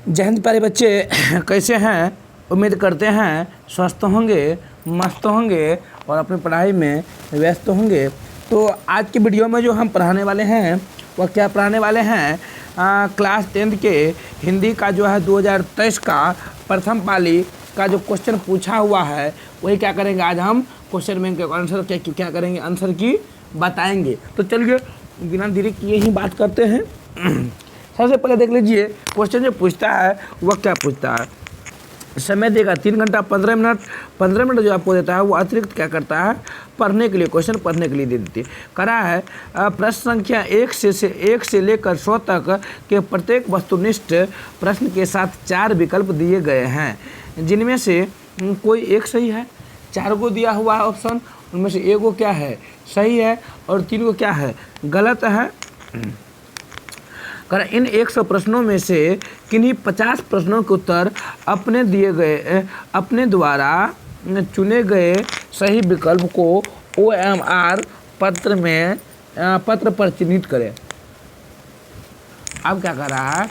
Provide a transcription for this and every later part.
जय हिंद प्यारे बच्चे, कैसे हैं? उम्मीद करते हैं स्वस्थ होंगे, मस्त होंगे और अपनी पढ़ाई में व्यस्त होंगे। तो आज की वीडियो में जो हम पढ़ाने वाले हैं वह क्या पढ़ाने वाले हैं, क्लास 10th के हिंदी का जो है 2023 का प्रथम पाली का जो क्वेश्चन पूछा हुआ है वही क्या करेंगे आज हम क्वेश्चन बैंक के आंसर क्या करेंगे, आंसर की बताएंगे। तो चलिए बिना देरी किए ही बात करते हैं। सबसे पहले देख लीजिए क्वेश्चन जो पूछता है वह क्या पूछता है। समय देगा 3 घंटा 15 मिनट। 15 मिनट जो आपको देता है वो अतिरिक्त क्या करता है, पढ़ने के लिए, क्वेश्चन पढ़ने के लिए दे देती है। करा है प्रश्न संख्या 1 से लेकर 100 तक के प्रत्येक वस्तुनिष्ठ प्रश्न के साथ 4 विकल्प दिए गए हैं, जिनमें से कोई एक सही है। 4 को दिया हुआ है ऑप्शन, उनमें से एक को क्या है, सही है, और 3 को क्या है, गलत है। इन 100 प्रश्नों में से किन्हीं 50 प्रश्नों के उत्तर अपने द्वारा चुने गए सही विकल्प को OMR पत्र पर चिन्हित करें। अब क्या कर रहा है,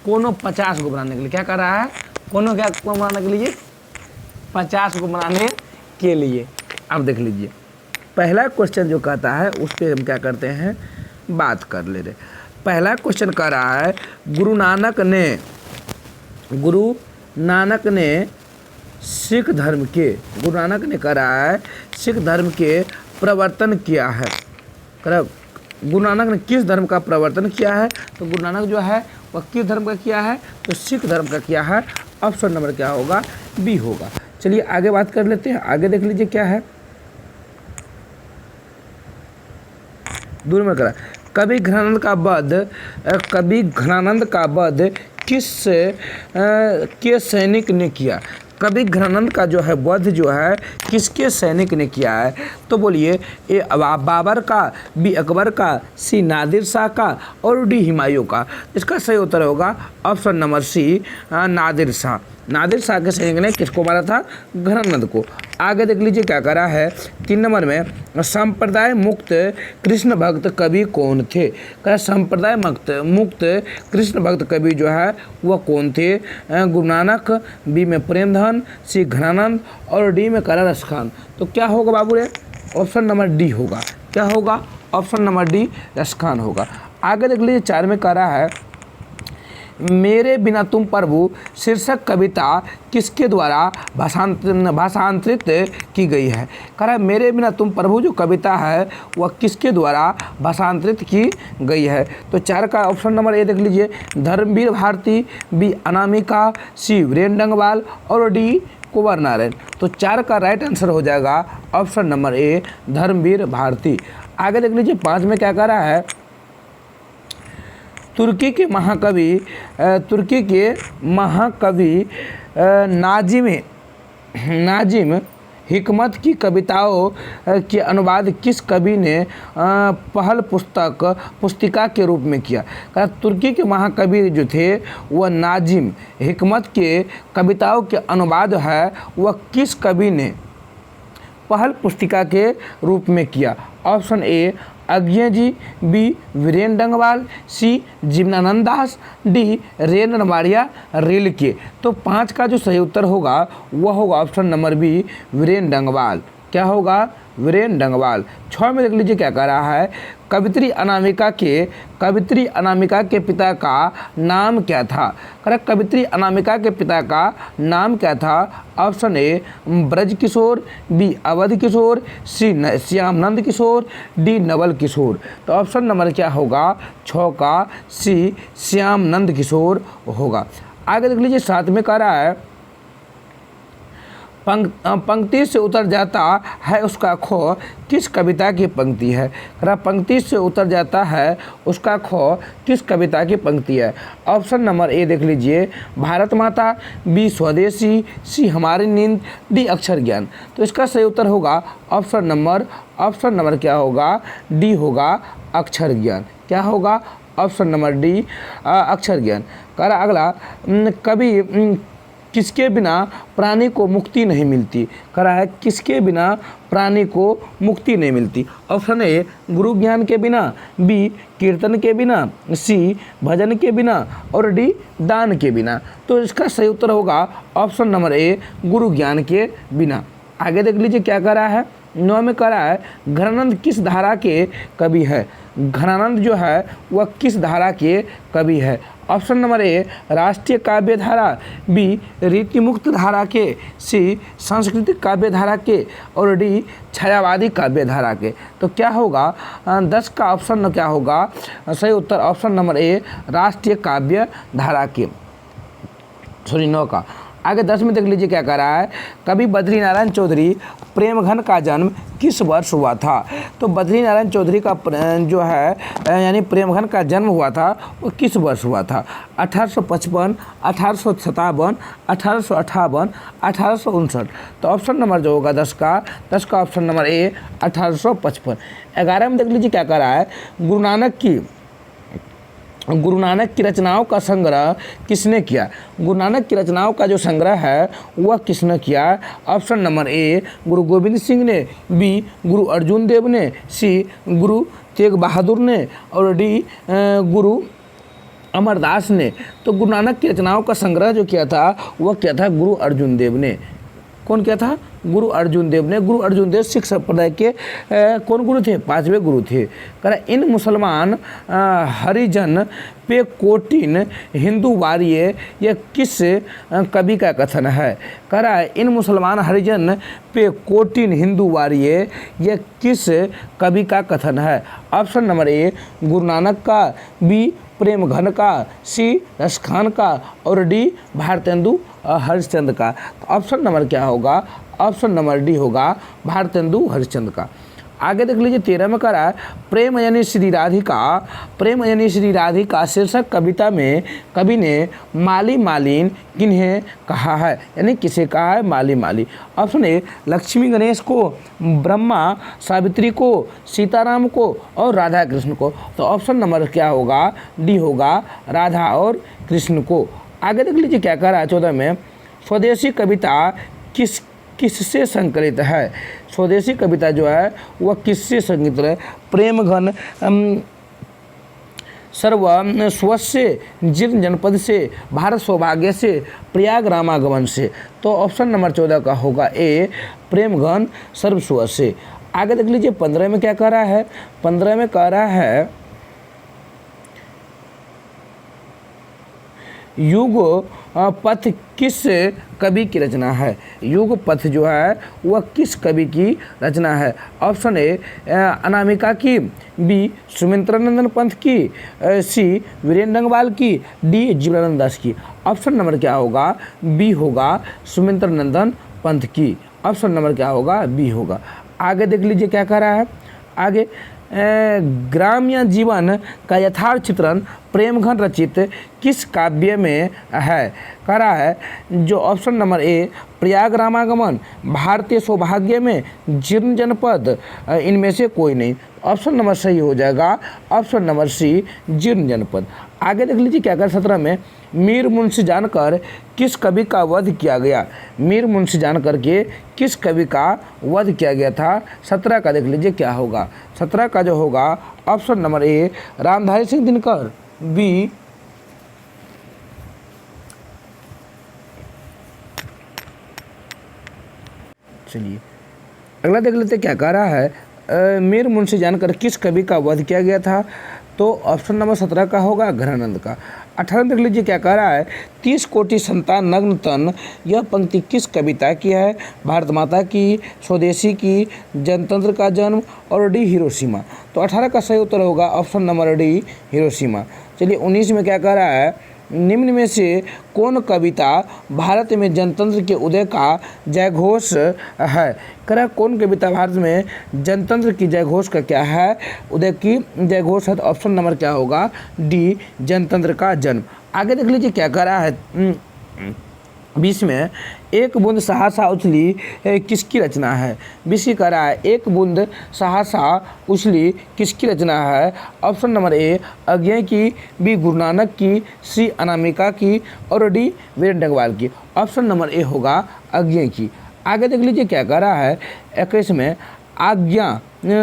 कोनो 50 को बनाने के लिए क्या कर रहा है, कोनो क्या को बनाने के लिए, 50 को बनाने के लिए। अब देख लीजिए पहला क्वेश्चन जो कहता है उस पर हम क्या करते हैं, बात कर ले रहे। पहला क्वेश्चन कह रहा है गुरु नानक ने सिख धर्म के, गुरु नानक ने कह रहा है सिख धर्म के प्रवर्तन किया है। गुरु नानक ने किस धर्म का प्रवर्तन किया है, तो गुरु नानक जो है वह किस धर्म का किया है, तो सिख धर्म का किया है। ऑप्शन नंबर क्या होगा, बी होगा। चलिए आगे बात कर लेते हैं। आगे देख लीजिए क्या है, दूर में करा कवि घनानंद का वध के सैनिक ने किया। कवि घनानंद का जो है वध जो है किसके सैनिक ने किया है, तो बोलिए ए बाबर का, बी अकबर का, सी नादिर शाह का और डी हुमायूं का। इसका सही उत्तर होगा option number C, Nadir Shah. Nadir Shah के सैनिक ने किसको मारा था, घनानंद को। आगे देख लीजिए क्या करा है 3 नंबर में, संप्रदाय मुक्त कृष्ण भक्त कवि कौन थे। कहा संप्रदाय मुक्त कृष्ण भक्त कवि जो है वह कौन थे, गुरु नानक, बी में प्रेमधन, सी घनानंद और डी में करा रस खान। तो क्या होगा बाबू रे, ऑप्शन नंबर डी होगा। क्या होगा, ऑप्शन नंबर डी रस खान होगा। आगे देख लीजिए 4 में करा है मेरे बिना तुम प्रभु शीर्षक कविता किसके द्वारा भाषांतरित की गई है। कह रहा है मेरे बिना तुम प्रभु जो कविता है वह किसके द्वारा भाषांतरित की गई है। तो 4 का ऑप्शन नंबर ए देख लीजिए, धर्मवीर भारती, बी अनामिका, सी वीरेन डंगवाल और डी कुंवर नारायण। तो 4 का राइट आंसर हो जाएगा option number A, Dharamvir Bharati. आगे देख लीजिए 5 में क्या कह रहा है, तुर्की के महाकवि नाजिम हिकमत की कविताओं के अनुवाद किस कवि ने पहल पुस्तिका के रूप में किया। तुर्की के महाकवि जो थे वह नाजिम हिकमत के कविताओं के अनुवाद है वह किस कवि ने पहल पुस्तिका के रूप में किया। Option A Agyeya ji, B Viren Dangwal, C Jibanananda Das, D रेन नवाड़िया रेल के। तो 5 का जो सही उत्तर होगा वह होगा option number B, Viren Dangwal. क्या होगा, वीरेन डंगवाल। 6 में देख लीजिए क्या कह रहा है, कवित्री अनामिका के पिता का नाम क्या था। करेक्ट, कवित्री अनामिका के पिता का नाम क्या था। Option A Braj Kishore, B Awadh Kishore, C Shyamnand Kishore, D Nawal Kishore. तो ऑप्शन नंबर क्या होगा, 6 का सी श्यामनंद किशोर होगा। आगे देख लीजिए 7 में कह रहा है पंक्ति से उतर जाता है उसका खो किस कविता की पंक्ति है। पंक्ति से उतर जाता है उसका खो किस कविता की पंक्ति है। ऑप्शन नंबर ए देख लीजिए, भारत माता, बी स्वदेशी, सी हमारी नींद, डी अक्षर ज्ञान। तो इसका सही उत्तर होगा ऑप्शन नंबर क्या होगा, डी होगा अक्षर ज्ञान। क्या होगा, ऑप्शन नंबर डी अक्षर ज्ञान। अगला किसके बिना प्राणी को मुक्ति नहीं मिलती। करा है किसके बिना प्राणी को मुक्ति नहीं मिलती। ऑप्शन ए गुरु ज्ञान के बिना, बी कीर्तन के बिना, सी भजन के बिना और डी दान के बिना। तो इसका सही उत्तर होगा ऑप्शन नंबर ए गुरु ज्ञान के बिना। आगे देख लीजिए क्या करा है, 9 में करा है घनानंद किस धारा के कवि है। घनानंद जो है वह किस धारा के कवि है। ऑप्शन नंबर ए राष्ट्रीय काव्य धारा, बी रीतिमुक्त धारा के, सी सांस्कृतिक काव्य धारा के और डी छायावादी काव्य धारा के। तो क्या होगा 10 का ऑप्शन क्या होगा सही उत्तर ऑप्शन नंबर ए राष्ट्रीय काव्य धारा के, सॉरी 9 का। आगे 10 में देख लीजिए क्या कह रहा है, कवि बद्रीनारायण चौधरी प्रेमघन का जन्म किस वर्ष हुआ था। तो बद्रीनारायण चौधरी का जो है यानी प्रेमघन का जन्म हुआ था वो किस वर्ष हुआ था। 1855, 1857, 1858, 1859। तो ऑप्शन नंबर जो होगा 10 का ऑप्शन नंबर ए 1855। 11 में देख लीजिए क्या कह रहा है, गुरु नानक की रचनाओं का संग्रह किसने किया। गुरु नानक की रचनाओं का जो संग्रह है वह किसने किया। ऑप्शन नंबर ए गुरु गोविंद सिंह ने, बी गुरु अर्जुन देव ने, सी गुरु तेग बहादुर ने और डी गुरु अमरदास ने। तो गुरु नानक की रचनाओं का संग्रह जो किया था वह क्या था, गुरु अर्जुन देव ने। कौन क्या था, गुरु अर्जुन देव ने। गुरु अर्जुन देव सिख संप्रदाय के कौन गुरु थे, 5वें गुरु थे। कह इन मुसलमान हरिजन पे कोटिन हिंदू वारिये यह किस कवि का कथन है। कह रहा है इन मुसलमान हरिजन पे कोटिन हिंदू वारिये यह किस कवि का कथन है। ऑप्शन नंबर ए गुरु नानक का, बी प्रेमघन का, सी रसखान का और डी भारतेंदु हरिश्चंद्र का। तो ऑप्शन नंबर क्या होगा, ऑप्शन नंबर डी होगा भारतेंदु हरिश्चंद्र का। आगे देख लीजिए 13 में करा प्रेम यानी श्री राधिका शीर्षक कविता में कवि ने माली मालिन किन्हें कहा है, यानी किसे कहा है, माली माली। ऑप्शन ए लक्ष्मी गणेश को, ब्रह्मा सावित्री को, सीताराम को और राधा कृष्ण को। तो ऑप्शन नंबर क्या होगा, डी होगा राधा और कृष्ण को। आगे देख लीजिए क्या कह रहा है 14 में, स्वदेशी कविता किससे संकलित है। स्वदेशी कविता जो है वह किससे संकलित है। प्रेमघन सर्व स्वस्य जीर्ण जनपद से, भारत सौभाग्य से, प्रयाग रामागमन से। तो ऑप्शन नंबर 14 का होगा ए प्रेमघन सर्वस्व से। आगे देख लीजिए 15 में क्या कह रहा है, 15 में कह रहा है युग पथ किस कवि की रचना है। युग पथ जो है वह किस कवि की रचना है। ऑप्शन ए अनामिका की, बी सुमित्रानंदन पंत की, सी वीरेंद्र डंगवाल की, डी जीवनानंद दास की। ऑप्शन नंबर क्या होगा, बी होगा सुमित्रानंदन पंत की। ऑप्शन नंबर क्या होगा, बी होगा। आगे देख लीजिए क्या कह रहा है, आगे ग्राम्य जीवन का यथार्थ चित्रण प्रेमघन रचित किस काव्य में है। कह रहा है जो ऑप्शन नंबर ए प्रयाग रामागमन, भारतीय सौभाग्य में, जीर्ण जनपद, इनमें से कोई नहीं। ऑप्शन नंबर सही हो जाएगा ऑप्शन नंबर सी जीर्ण जनपद। आगे देख लीजिए क्या कर 17 में, मीर मुंशी जानकर किस कवि का वध किया गया। मीर मुंशी जानकर के किस कवि का वध किया गया था। 17 का देख लीजिए क्या होगा, 17 का जो होगा option number A Ramdhari Singh Dinkar, B चलिए अगला देख लेते क्या कह रहा है, मीर मुंशी जानकर किस कवि का वध किया गया था। तो ऑप्शन नंबर 17 का होगा घनानंद का। 18 देख लीजिए क्या कह रहा है, 30 कोटि संतान नग्न तन यह पंक्ति किस कविता की है। भारत माता की, स्वदेशी की, जनतंत्र का जन्म और डी हिरोशिमा। तो 18 का सही उत्तर होगा ऑप्शन नंबर डी हिरोशिमा। चलिए 19 में क्या कह रहा है, निम्न में से कौन कविता भारत में जनतंत्र के उदय का जयघोष है। कह कौन कविता भारत में जनतंत्र की जयघोष का क्या है, उदय की जयघोष है। तो ऑप्शन नंबर क्या होगा, डी जनतंत्र का जन्म। आगे देख लीजिए क्या कह रहा है, बीस में एक बूंद सहसा उछली किसकी रचना है। बीस की कह रहा है एक बूंद सहसा उछली किसकी रचना है। ऑप्शन नंबर ए अज्ञे की, बी गुरु नानक की, सी अनामिका की और डी वीरेंद्र अग्रवाल की। ऑप्शन नंबर ए होगा अज्ञे की। आगे देख लीजिए क्या कह रहा है 21 में आज्ञा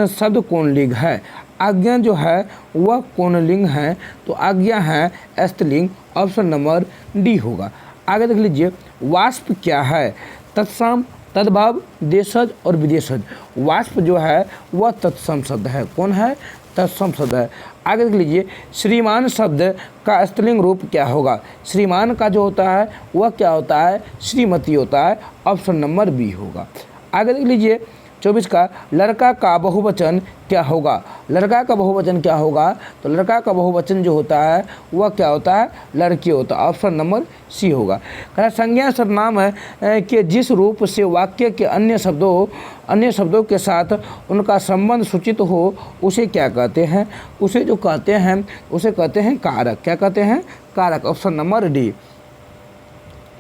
शब्द कौन लिंग है। आज्ञा जो है वह कौन लिंग है, तो आज्ञा है स्त्रीलिंग। ऑप्शन नंबर डी होगा। आगे देख लीजिए वाष्प क्या है। तत्सम, तद्भव, देशज और विदेशज। वाष्प जो है वह तत्सम शब्द है। कौन है? तत्सम शब्द है। आगे देख लीजिए श्रीमान शब्द का स्त्रीलिंग रूप क्या होगा। श्रीमान का जो होता है वह क्या होता है? श्रीमती होता है। ऑप्शन नंबर बी होगा। आगे देख लीजिए 24 का लड़का का बहुवचन क्या होगा। लड़का का बहुवचन क्या होगा, तो लड़का का बहुवचन जो होता है वह क्या होता है? लड़की होता है। ऑप्शन नंबर सी होगा। कहा संज्ञा सर्वनाम है कि जिस रूप से वाक्य के अन्य शब्दों के साथ उनका संबंध सूचित हो उसे क्या कहते हैं? उसे जो कहते हैं उसे कहते हैं कारक। क्या कहते हैं? कारक। Option number D.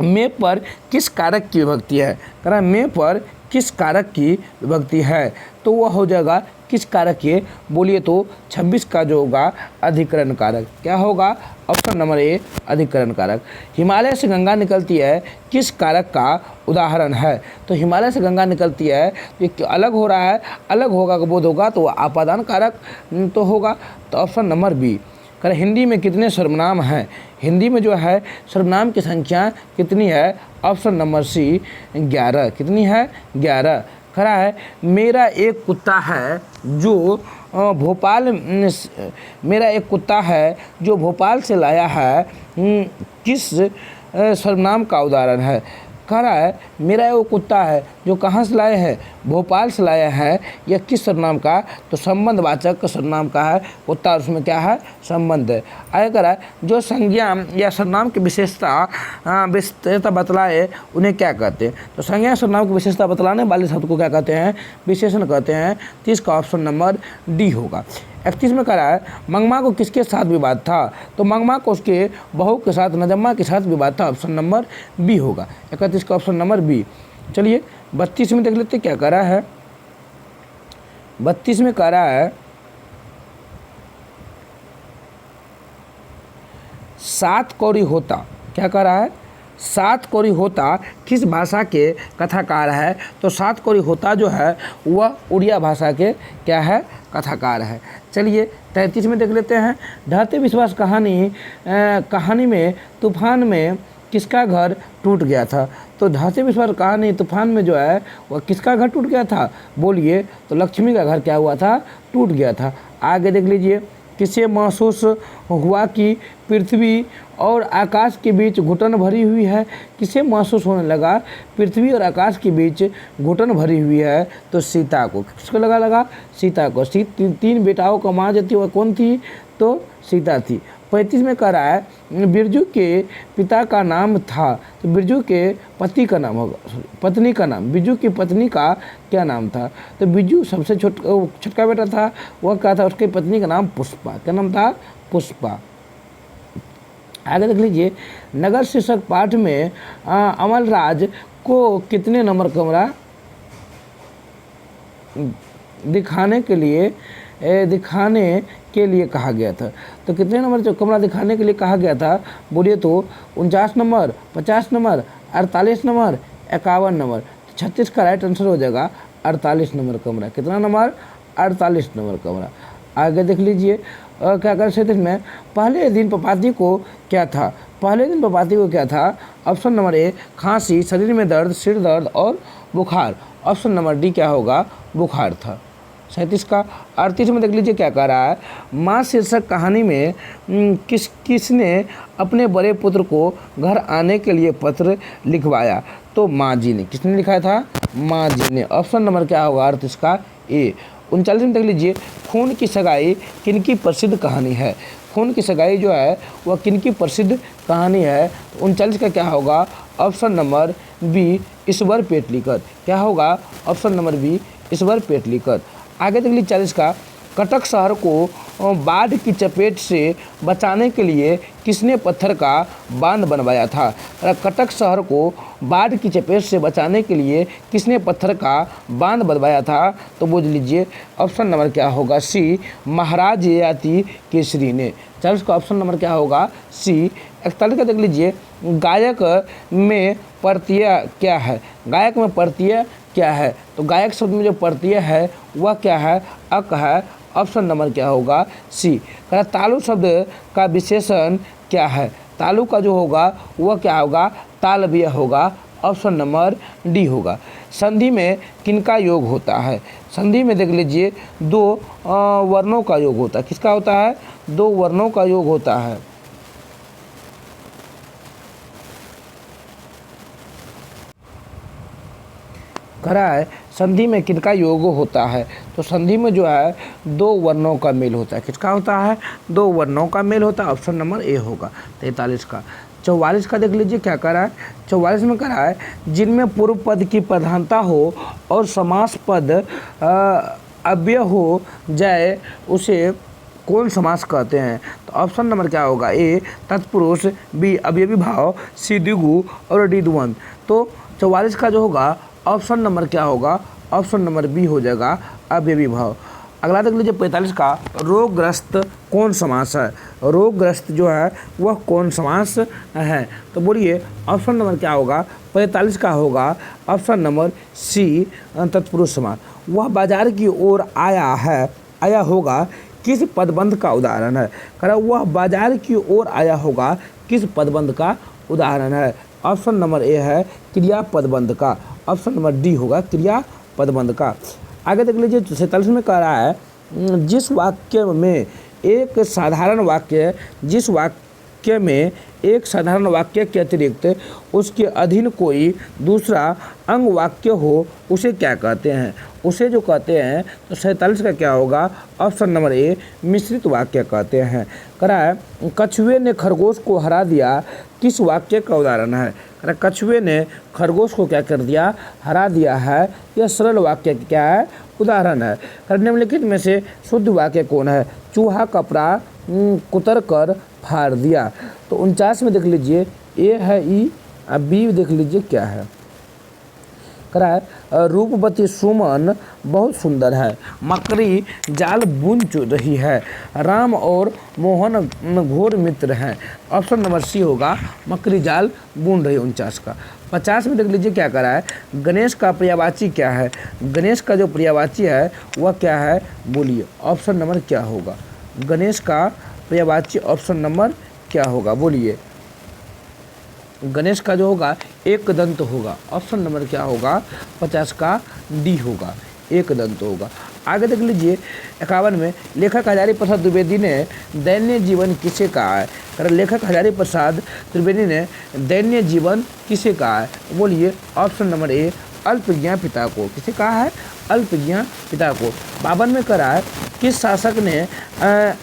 में पर किस कारक की विभक्ति है। कह रहा में पर किस कारक की विभक्ति है, तो वह हो जाएगा किस कारक के, बोलिए तो 26 का जो होगा अधिकरण कारक। क्या होगा? ऑप्शन नंबर ए अधिकरण कारक। हिमालय से गंगा निकलती है किस कारक का उदाहरण है। तो हिमालय से गंगा निकलती है ये अलग हो रहा है, अलग होगा का बोध होगा तो आपादान कारक तो होगा। तो ऑप्शन नंबर बी। कर हिंदी में कितने सर्वनाम हैं। हिंदी में जो है सर्वनाम की संख्या कितनी है। Option number C 11। कितनी है? 11। खरा है मेरा एक कुत्ता है जो भोपाल से लाया है किस सर्वनाम का उदाहरण है। कह रहा है मेरा वो कुत्ता है जो कहाँ से लाया है? भोपाल से लाया है। यह किस सर्वनाम का? तो संबंधवाचक सर्वनाम का है कुत्ता, उसमें क्या है? संबंध है। आगे कह रहा है जो संज्ञा या सर्वनाम की विशेषता बतलाए उन्हें क्या कहते हैं। तो संज्ञा सर्वनाम की विशेषता बतलाने वाले शब्द को क्या कहते हैं? विशेषण कहते हैं। तो इसका ऑप्शन नंबर डी होगा। 31 में कह रहा है मंगमा को किसके साथ विवाद था। तो मंगमा को उसके बहू के साथ नजम्मा के साथ विवाद था। ऑप्शन नंबर बी होगा। 31 का ऑप्शन नंबर बी। चलिए 32 में देख लेते क्या कह रहा है। 32 में कह रहा है 7 कौड़ी होता। क्या कह रहा है? 7 कौड़ी होता किस भाषा के कथाकार है। तो 7 कौड़ी होता जो है वह उड़िया भाषा के क्या है? कथाकार है। चलिए 33 में देख लेते हैं। ढहते विश्वास कहानी में तूफान में किसका घर टूट गया था। तो ढहते विश्वास कहानी तूफान में जो है वह किसका घर टूट गया था, बोलिए तो लक्ष्मी का घर क्या हुआ था? टूट गया था। आगे देख लीजिए किसे महसूस हुआ कि पृथ्वी और आकाश के बीच घुटन भरी हुई है। किसे महसूस होने लगा पृथ्वी और आकाश के बीच घुटन भरी हुई है। तो सीता को। किसको लगा? सीता को। 3 बेटाओं का माँ जो थी वह कौन थी? तो सीता थी। 35 में कह रहा है बिरजू के पिता का नाम था। तो बिरजू के पति का नाम होगा, पत्नी का नाम। बिरजू की पत्नी का क्या नाम था? तो बिरजू सबसे छोटका बेटा था, वह क्या था? उसकी पत्नी का नाम पुष्पा। क्या नाम था? पुष्पा। आगे देख लीजिए नगर शीर्षक पाठ में अमलराज को कितने नंबर कमरा दिखाने के लिए कहा गया था। तो कितने नंबर जो कमरा दिखाने के लिए कहा गया था, बोलिए तो 49 नंबर, 50 नंबर, 48 नंबर, 51 नंबर। 36 का राइट आंसर हो जाएगा 48 नंबर कमरा। कितना नंबर? 48 नंबर कमरा। आगे देख लीजिए क्या कर सकते में पहले दिन पपाती को क्या था। पहले दिन पपाती को क्या था? ऑप्शन नंबर ए खांसी, शरीर में दर्द, सिर दर्द और बुखार। ऑप्शन नंबर डी क्या होगा? बुखार था। 37 का। 38 में देख लीजिए क्या कह रहा है। माँ शीर्षक कहानी में किसने अपने बड़े पुत्र को घर आने के लिए पत्र लिखवाया। तो माँ जी ने। किसने लिखा था? माँ जी ने। ऑप्शन नंबर क्या होगा? 38 का ए। 39 में देख लीजिए खून की सगाई किनकी प्रसिद्ध कहानी है। खून की सगाई जो है वह किनकी प्रसिद्ध कहानी है। 39 का क्या होगा? ऑप्शन नंबर बी ईश्वर पेटलीकर। क्या होगा? ऑप्शन नंबर बी ईश्वर पेटलीकर। आगे देख लीजिए 40 का। कटक शहर को बाढ़ की चपेट से बचाने के लिए किसने पत्थर का बांध बनवाया था? कटक शहर को बाढ़ की चपेट से बचाने के लिए किसने पत्थर का बांध बनवाया था? तो बोल लीजिए ऑप्शन नंबर क्या होगा? सी, महाराज ययाति केसरी ने। चलिए इसका ऑप्शन नंबर क्या होगा? सी। 41 का देख लीजिए, गायक में प्रत्यय क्या है? गायक में प्रत्यय क्या है? तो गायक शब्द में जो प्रत्यय है वह क्या है? अक है। ऑप्शन नंबर क्या होगा? सी। तालु शब्द का विशेषण क्या है? तालु का जो होगा वह क्या होगा? तालव्य होगा। ऑप्शन नंबर डी होगा। संधि में किनका योग होता है? संधि में देख लीजिए दो वर्णों का योग होता है। किसका होता है? दो वर्णों का योग होता है। करा है संधि में किनका योग होता है? तो संधि में जो है दो वर्णों का मेल होता है। किसका होता है? दो वर्णों का मेल होता है। ऑप्शन नंबर ए होगा। 43 का। 44 का देख लीजिए क्या करा है? 44 में करा है जिनमें पूर्व पद की प्रधानता हो और समास पद अव्यय हो जाए उसे कौन समास कहते हैं? तो ऑप्शन नंबर क्या होगा? ए तत्पुरुष, बी अवयवी भाव, सी द्विगु और डी द्वंद्व। तो 44 का जो होगा ऑप्शन नंबर क्या होगा? ऑप्शन नंबर बी हो जाएगा, अवयवी भाव। अगला देख लीजिए 45 का, रोगग्रस्त कौन समास है? रोगग्रस्त जो है वह कौन समास है? तो बोलिए ऑप्शन नंबर क्या होगा? 45 का होगा ऑप्शन नंबर सी, तत्पुरुष समास। वह बाजार की ओर आया है, आया होगा किस पदबंध का उदाहरण है? कह रहा वह बाजार की ओर आया होगा किस पदबंध का उदाहरण है? ऑप्शन नंबर ए है क्रिया पदबंध का। ऑप्शन नंबर डी होगा क्रिया पदबंध का। आगे देख लीजिए 47 में कह रहा है जिस वाक्य में एक साधारण वाक्य के अतिरिक्त उसके अधीन कोई दूसरा अंग वाक्य हो उसे क्या कहते हैं? उसे जो कहते हैं तो 47 का क्या होगा? ऑप्शन नंबर ए, मिश्रित वाक्य कहते हैं। कह रहा है कछुए ने खरगोश को हरा दिया किस वाक्य का उदाहरण है? कह रहा कछुए ने खरगोश को क्या कर दिया? हरा दिया है। यह सरल वाक्य क्या है? उदाहरण है। निम्नलिखित में से शुद्ध वाक्य कौन है? चूहा कपड़ा कुतर कर फाड़ दिया। तो 49 में देख लीजिए ए है ई, बी देख लीजिए क्या है? कह रहा है रूपवती सुमन बहुत सुंदर है, मकड़ी जाल बुन रही है, राम और मोहन घोर मित्र हैं। ऑप्शन नंबर सी होगा, मकड़ी जाल बुन रही। 49 का। 50 में देख लीजिए क्या कह रहा है? गणेश का पर्यायवाची क्या है? गणेश का जो पर्यायवाची है वह क्या है? बोलिए ऑप्शन नंबर क्या होगा? गणेश का पर्यायवाची ऑप्शन नंबर क्या होगा? बोलिए। गणेश का जो होगा एक दंत होगा। ऑप्शन नंबर क्या होगा? 50 का डी होगा, एक दंत होगा। आगे देख लीजिए 51 में लेखक हजारी प्रसाद द्विवेदी ने दैन्य जीवन किसे कहा है? लेखक हजारी प्रसाद द्विवेदी ने दैन्य जीवन किसे कहा है? बोलिए ऑप्शन नंबर ए, अल्पज्ञा पिता को। किसे कहा है? अल्पज्ञा पिता को। 52 में करा है किस शासक ने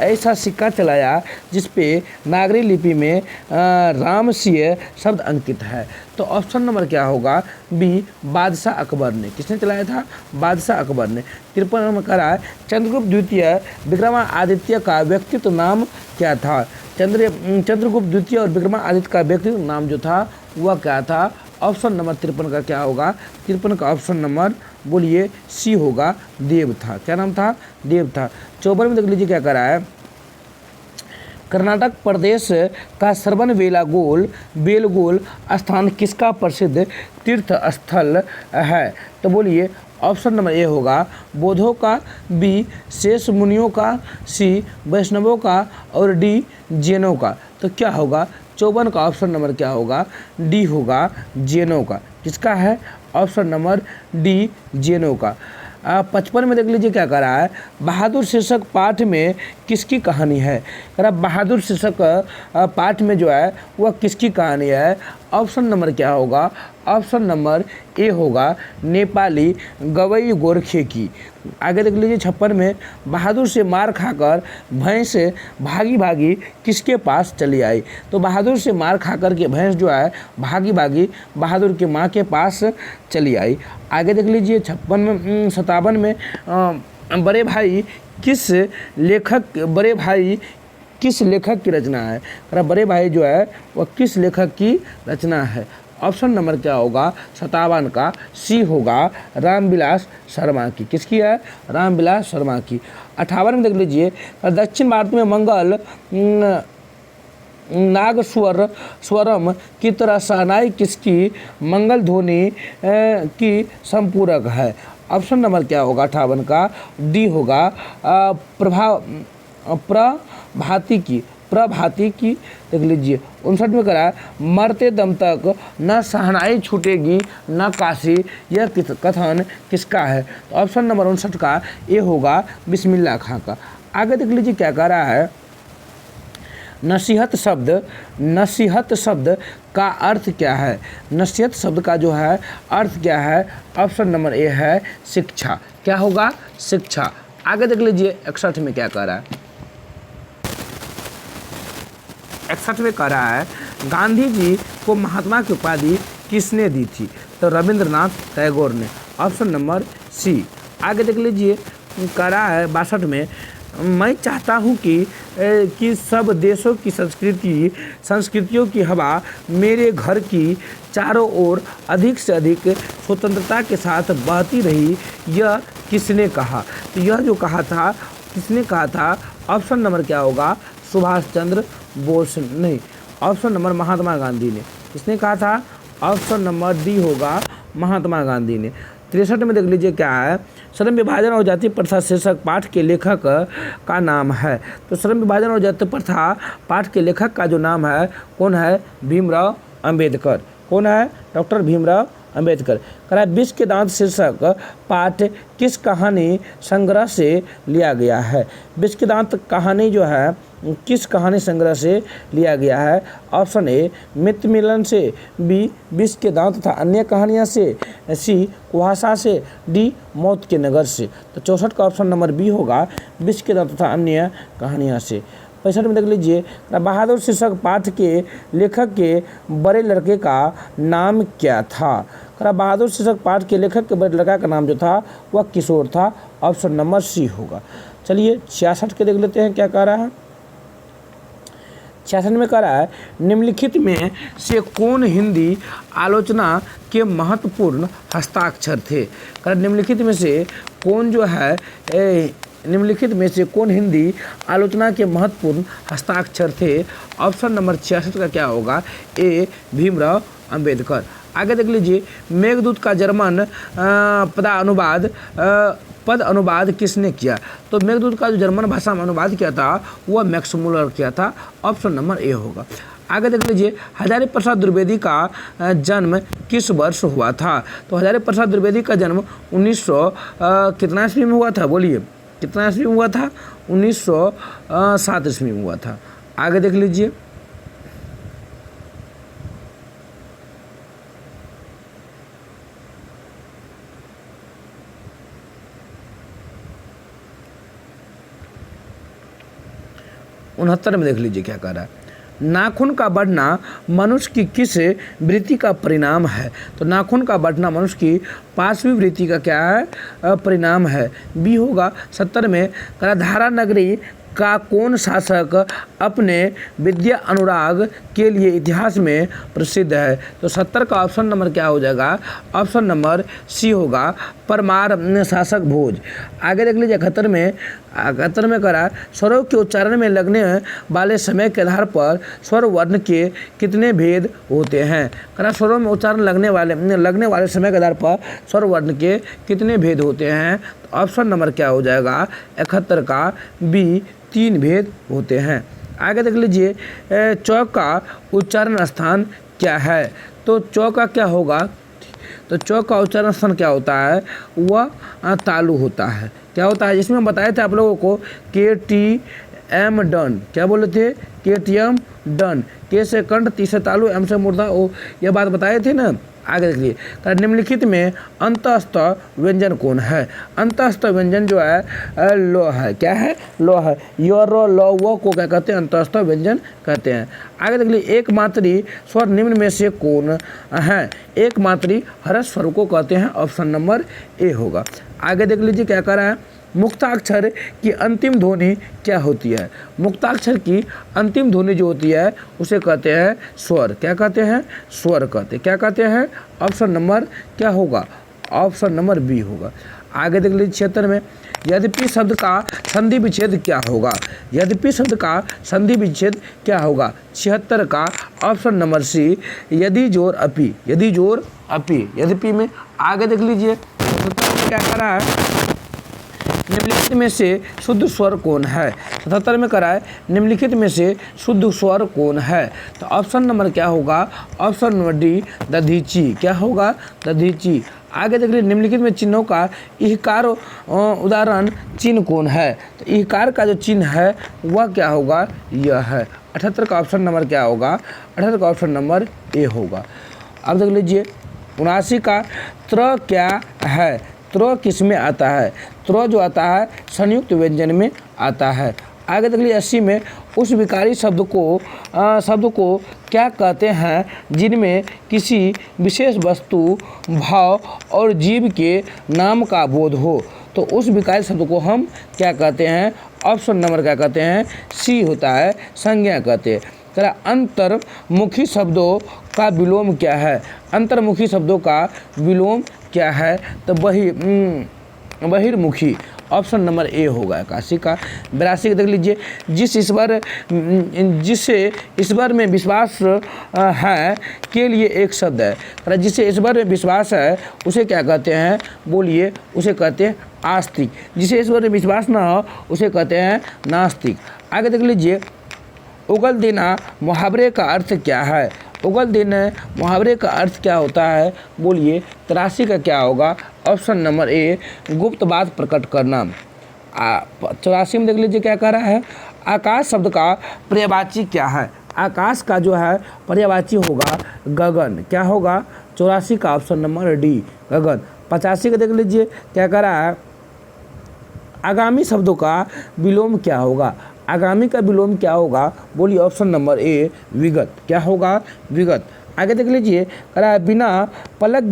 ऐसा सिक्का चलाया जिसपे नागरी लिपि में रामसिंह शब्द अंकित है? तो ऑप्शन नंबर क्या होगा? बी, बादशाह अकबर ने। किसने चलाया था? बादशाह अकबर ने। 53 में करा है चंद्रगुप्त द्वितीय विक्रमादित्य का व्यक्तित्व नाम क्या था? चंद्रगुप्त द्वितीय और विक्रमादित्य का व्यक्तित्व नाम जो था वह क्या था? ऑप्शन नंबर 53 का क्या होगा? 53 का ऑप्शन नंबर बोलिए सी होगा, देव था। क्या नाम था? देव था। 54 में देख लीजिए क्या करा है? कर्नाटक प्रदेश का श्रवण बेलगोल स्थान किसका प्रसिद्ध तीर्थ स्थल है? तो बोलिए ऑप्शन नंबर ए होगा बौद्धों का, बी शेष मुनियों का, सी वैष्णवों का और डी जैनों का। तो क्या होगा? 54 का ऑप्शन नंबर क्या होगा? डी होगा, जैनों का। किसका है? ऑप्शन नंबर डी, जैनों का। 55 में देख लीजिए क्या कह रहा है? बहादुर शीर्षक पाठ में किसकी कहानी है? कह रहा बहादुर शीर्षक पाठ में जो है वह किसकी कहानी है? ऑप्शन नंबर क्या होगा? ऑप्शन नंबर ए होगा, नेपाली गवई गोरखे की। आगे देख लीजिए 56 में बहादुर से मार खाकर भैंस भागी भागी किसके पास चली आई? तो बहादुर से मार खाकर के भैंस जो है भागी भागी बहादुर की माँ के पास चली आई। आगे देख लीजिए 57 में 57 में बड़े भाई किस लेखक बड़े भाई किस लेखक की रचना है? अरे बड़े भाई जो है वह किस लेखक की रचना है? ऑप्शन नंबर क्या होगा? 57 का सी होगा रामविलास शर्मा की। किसकी है? रामविलास शर्मा की। 58 में देख लीजिए, दक्षिण भारत में मंगल स्वरम की तरह शहनाई किसकी मंगल ध्वनि की संपूरक है? ऑप्शन नंबर क्या होगा? 58 का डी होगा प्रभाती की। देख लीजिए 59 में करा मरते दम तक न शहनाई छूटेगी न काशी, यह कथन किसका है? तो ऑप्शन नंबर 59 का ए होगा बिस्मिल्लाह खां का। आगे देख लीजिए क्या कह रहा है, नसीहत शब्द का अर्थ क्या है? नसीहत शब्द का जो है अर्थ क्या है? ऑप्शन नंबर ए है शिक्षा। क्या होगा? शिक्षा। आगे देख लीजिए 61 में क्या कह रहा है, 61 में कह रहा है गांधी जी को महात्मा की उपाधि किसने दी थी? तो रविंद्रनाथ टैगोर ने। Option number C. आगे देख लीजिए कह रहा है 62 में, मैं चाहता हूं कि सब देशों की संस्कृतियों की हवा मेरे घर की चारों ओर अधिक से अधिक स्वतंत्रता के साथ बहती रही, यह किसने कहा? तो यह जो कहा था किसने कहा था? ऑप्शन नंबर क्या होगा? सुभाष चंद्र बोस नहीं, ऑप्शन नंबर महात्मा गांधी ने। किसने कहा था? ऑप्शन नंबर डी होगा महात्मा गांधी ने। 63 में देख लीजिए क्या है, श्रम विभाजन और जाति प्रथा शीर्षक पाठ के लेखक का नाम है। तो श्रम विभाजन और जाति प्रथा पाठ के लेखक का जो नाम है कौन है? भीमराव अंबेडकर। कौन है? डॉक्टर भीमराव अंबेडकर। कह रहा है विष के दांत शीर्षक पाठ किस कहानी संग्रह से लिया गया है? विष के दांत कहानी जो है किस कहानी संग्रह से लिया गया है? ऑप्शन ए मित्र मिलन से, बी विष के दांत तथा अन्य कहानियां से, सी कुहासा से, डी मौत के नगर से। तो 64 का ऑप्शन नंबर बी होगा विष के दांत तथा अन्य कहानियां से। 65 में देख लीजिए, बहादुर शीर्षक पाठ के लेखक के बड़े लड़के का नाम क्या था? बहादुर शीर्षक पाठ के लेखक के बड़े लड़का का नाम जो था वह किशोर था। ऑप्शन नंबर सी होगा। चलिए 66 के देख लेते हैं क्या कह रहा है। 66 में कह रहा है निम्नलिखित में से कौन हिंदी आलोचना के महत्वपूर्ण हस्ताक्षर थे? निम्नलिखित में से कौन जो है निम्नलिखित में से कौन हिंदी आलोचना के महत्वपूर्ण हस्ताक्षर थे? ऑप्शन नंबर 66 का क्या होगा? ए भीमराव अंबेडकर। आगे देख लीजिए, मेघदूत का जर्मन पद अनुवाद किसने किया? तो मेघदूत का जो जर्मन भाषा में अनुवाद किया था वह मैक्स मूलर किया था। ऑप्शन नंबर ए होगा। आगे देख लीजिए, हजारी प्रसाद द्विवेदी का जन्म किस वर्ष हुआ था? तो हजारी प्रसाद द्विवेदी का जन्म 1900 कितना ईस्वी में हुआ था? बोलिए कितना ईस्वी में हुआ था? 1907 ईस्वी में हुआ था। आगे देख लीजिए, उनहत्तर में देख लीजिए क्या कह रहा है, नाखून का बढ़ना मनुष्य की किस वृत्ति का परिणाम है? तो नाखून का बढ़ना मनुष्य की पांचवी वृत्ति का क्या है? परिणाम है। बी होगा। 70 में धारा नगरी का कौन शासक अपने विद्या अनुराग के लिए इतिहास में प्रसिद्ध है? तो 70 का ऑप्शन नंबर क्या हो जाएगा? ऑप्शन नंबर सी होगा परमार शासक भोज। आगे देख लीजिए 71 में करा स्वरों के उच्चारण में लगने वाले समय के आधार पर स्वर वर्ण के कितने भेद होते हैं? करा स्वरों में उच्चारण लगने वाले समय के आधार पर स्वर वर्ण के कितने भेद होते हैं? तो ऑप्शन नंबर क्या हो जाएगा? 71 का बी 3 भेद होते हैं। आगे देख लीजिए, चौ का उच्चारण स्थान क्या है? तो चौ का क्या होगा? तो चौ का उच्चारण स्थान क्या होता है? वह तालु होता है। क्या होता है? जिसमें हम बताए थे आप लोगों को KTM डन। क्या बोले थे? KTM done. के से कंठ, टी से तालु, एम से मुर्दा, ओ यह बात बताए थे ना। आगे देखिए, निम्नलिखित में अंतस्थ व्यंजन कौन है? अंतस्थ व्यंजन जो है लो है। क्या है? लो है। यो रो लो वो को क्या कहते हैं? अंतस्थ व्यंजन कहते हैं। आगे देख लीजिए, एक मात्री स्वर निम्न में से कौन है? एक मात्री हर्ष स्वर को कहते हैं। ऑप्शन नंबर ए होगा। आगे देख लीजिए क्या कह रहा है, मुक्ताक्षर की अंतिम ध्वनि क्या होती है? मुक्ताक्षर की अंतिम ध्वनि जो होती है उसे कहते हैं स्वर। क्या कहते हैं? स्वर कहते हैं। क्या कहते हैं? ऑप्शन नंबर क्या होगा? ऑप्शन नंबर बी होगा। आगे देख लीजिए 76 में, यद्यपि शब्द का संधि विच्छेद क्या होगा? यद्यपि शब्द का संधि विच्छेद क्या होगा? 76 का ऑप्शन नंबर सी, यदि जोर अपी। यदि जोर अपी, यद्यपि में। आगे देख लीजिए 77 में क्या कर रहा है? निम्नलिखित में से शुद्ध स्वर कौन है? 77 में करा है निम्नलिखित में से शुद्ध स्वर कौन है? तो ऑप्शन नंबर क्या होगा? Option number D, Dadhichi. क्या होगा? दधीची। आगे देख लीजिए निम्नलिखित में चिन्हों का इहकार उदाहरण चिन्ह कौन है? तो इहकार का जो चिन्ह है वह क्या होगा? यह है। 78 का ऑप्शन नंबर क्या होगा? 78 का ऑप्शन नंबर ए होगा। अब देख लीजिए 79 का त्र क्या है? त्र किस में आता है? त्र जो आता है संयुक्त व्यंजन में आता है। आगे देख लीजिए 80 में उस विकारी शब्द को क्या कहते हैं जिनमें किसी विशेष वस्तु, भाव और जीव के नाम का बोध हो? तो उस विकारी शब्द को हम क्या कहते हैं? ऑप्शन नंबर क्या कहते हैं? सी होता है, संज्ञा कहते हैं। तरह अंतर्मुखी शब्दों का विलोम क्या है? अंतर्मुखी शब्दों का विलोम क्या है? तो बहिर्मुखी। ऑप्शन नंबर ए होगा 81 का। 82 का देख लीजिए, जिसे ईश्वर में विश्वास है के लिए एक शब्द है। जिसे ईश्वर में विश्वास है उसे क्या कहते हैं? बोलिए। उसे कहते हैं आस्तिक। जिसे ईश्वर में विश्वास ना हो उसे कहते हैं नास्तिक। आगे देख लीजिए, उगल देना मुहावरे का अर्थ क्या है? उगल देना मुहावरे का अर्थ क्या होता है? बोलिए। 83 का क्या होगा? ऑप्शन नंबर ए, गुप्त बात प्रकट करना। 84 में देख लीजिए क्या कह रहा है? आकाश शब्द का पर्यायवाची क्या है? आकाश का जो है पर्यायवाची होगा गगन। क्या होगा? 84 का ऑप्शन नंबर डी, गगन। 85 का देख लीजिए क्या कह रहा है? आगामी शब्दों का विलोम क्या होगा? आगामी का विलोम क्या होगा? बोलिए। ऑप्शन नंबर ए, विगत। क्या होगा? विगत। आगे देख लीजिए कह रहा है बिना पलक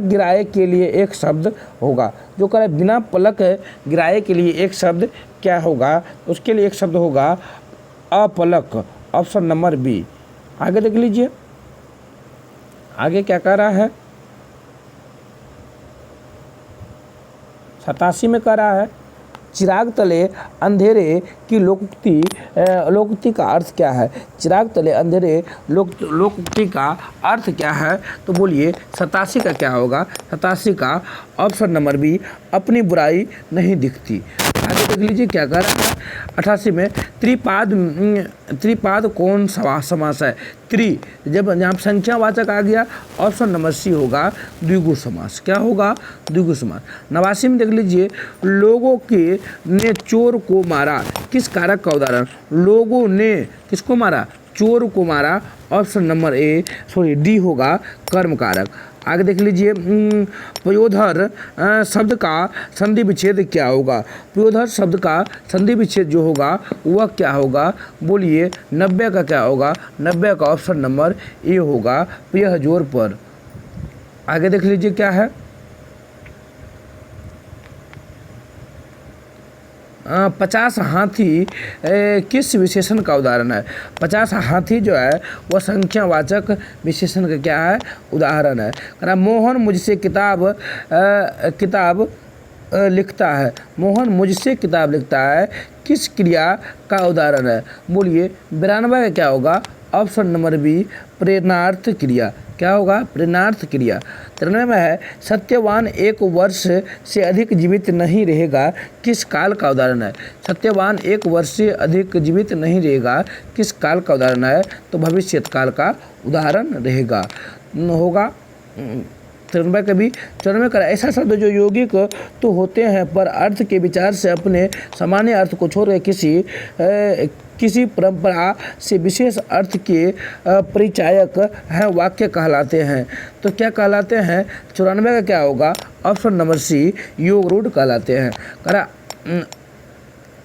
गिराए के लिए एक शब्द होगा। जो कह रहा है बिना पलक गिराए के लिए एक शब्द क्या होगा? उसके लिए एक शब्द होगा अपलक। Option number B. आगे देख लीजिए आगे क्या कह रहा है? 87 में कह रहा है चिराग तले अंधेरे की लोकोक्ति का अर्थ क्या है? चिराग तले अंधेरे लोकोक्ति का अर्थ क्या है? तो बोलिए 87 का क्या होगा? 87 का ऑप्शन नंबर बी, अपनी बुराई नहीं दिखती। आगे देख लीजिए क्या कर रहा है? 88 में त्रिपाद कौन समास है? त्रि जब यहाँ संख्यावाचक आ गया, ऑप्शन नंबर सी होगा द्विगु समास। क्या होगा? द्विगु समास। 89 में देख लीजिए, लोगों के ने चोर को मारा, किस कारक का उदाहरण? लोगों ने किसको मारा? चोर को मारा। ऑप्शन नंबर ए डी होगा कर्म कारक। आगे देख लीजिए पयोधर शब्द का संधि विच्छेद क्या होगा? पयोधर शब्द का संधि विच्छेद जो होगा वह क्या होगा? बोलिए। 90 का क्या होगा? 90 का ऑप्शन नंबर ए होगा, पयह जोर पर। आगे देख लीजिए क्या है? 50 हाथी किस विशेषण का उदाहरण है? 50 हाथी जो है वह संख्यावाचक विशेषण का क्या है? उदाहरण है। मोहन मुझसे किताब लिखता है। मोहन मुझसे किताब लिखता है किस क्रिया का उदाहरण है? बोलिए। 92 का क्या होगा? ऑप्शन नंबर बी, प्रेरणार्थ क्रिया। क्या होगा? प्रेरणार्थ क्रिया। 93 में है सत्यवान 1 वर्ष से अधिक जीवित नहीं रहेगा, किस काल का उदाहरण है? सत्यवान 1 वर्ष से अधिक जीवित नहीं रहेगा, किस काल का उदाहरण है? तो भविष्य काल का उदाहरण रहेगा होगा। 93 का भी 94 का ऐसा शब्द जो यौगिक तो होते हैं पर अर्थ के विचार से अपने सामान्य अर्थ को छोड़ किसी परंपरा से विशेष अर्थ के परिचायक हैं, वाक्य कहलाते हैं। तो क्या कहलाते हैं? 94 का क्या होगा? ऑप्शन नंबर सी, योग रूढ़ कहलाते हैं। करा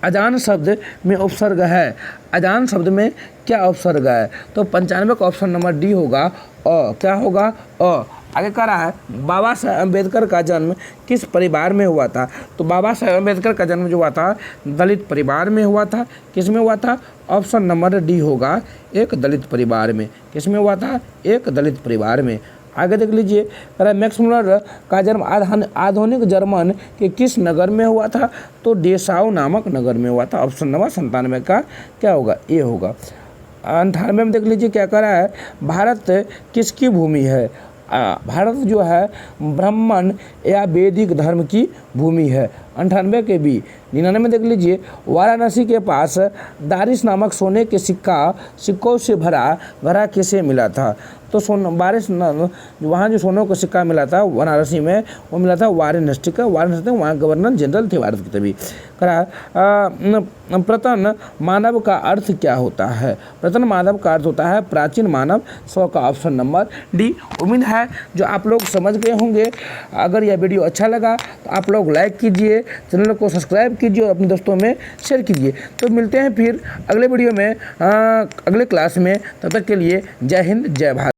अजान शब्द में उपसर्ग है। अजान शब्द में क्या उपसर्ग है? तो 95 का ऑप्शन नंबर डी होगा, क्या होगा? आगे कह रहा है बाबा साहेब अम्बेडकर का जन्म किस परिवार में हुआ था। तो बाबा साहेब अम्बेडकर का जन्म जो हुआ था दलित परिवार में हुआ था। किस में हुआ था? ऑप्शन नंबर डी होगा, एक दलित परिवार में। किस में हुआ था? एक दलित परिवार में। आगे देख लीजिए, कह रहा है मैक्स मुलर का जन्म आधुनिक जर्मन के किस नगर में हुआ था। तो डेसाउ नामक नगर में हुआ था। ऑप्शन नंबर 97 का क्या होगा? ए होगा। 98 में देख लीजिए क्या कह रहा है, भारत किसकी भूमि है। भारत जो है ब्राह्मण या वैदिक धर्म की भूमि है। 98 के बी। 99 देख लीजिए, वाराणसी के पास दारिस नामक सोने के सिक्कों से भरा घड़ा किसे मिला था। तो वहाँ जो सोने का सिक्का मिला था वाराणसी में, वो मिला था वारेन हेस्टिस का। वारेन हेस्टिस वहाँ गवर्नर जनरल थे भारत के। तभी करा प्रतन मानव का अर्थ क्या होता है। प्रतन मानव का अर्थ होता है प्राचीन मानव। 100 का ऑप्शन नंबर डी। उम्मीद है जो आप लोग समझ गए होंगे। अगर यह वीडियो अच्छा लगा तो आप लोग लाइक कीजिए, चैनल को सब्सक्राइब कीजिए और अपने दोस्तों में शेयर कीजिए। तो मिलते हैं फिर अगले वीडियो में, अगले क्लास में। तब तक के लिए जय हिंद, जय भारत।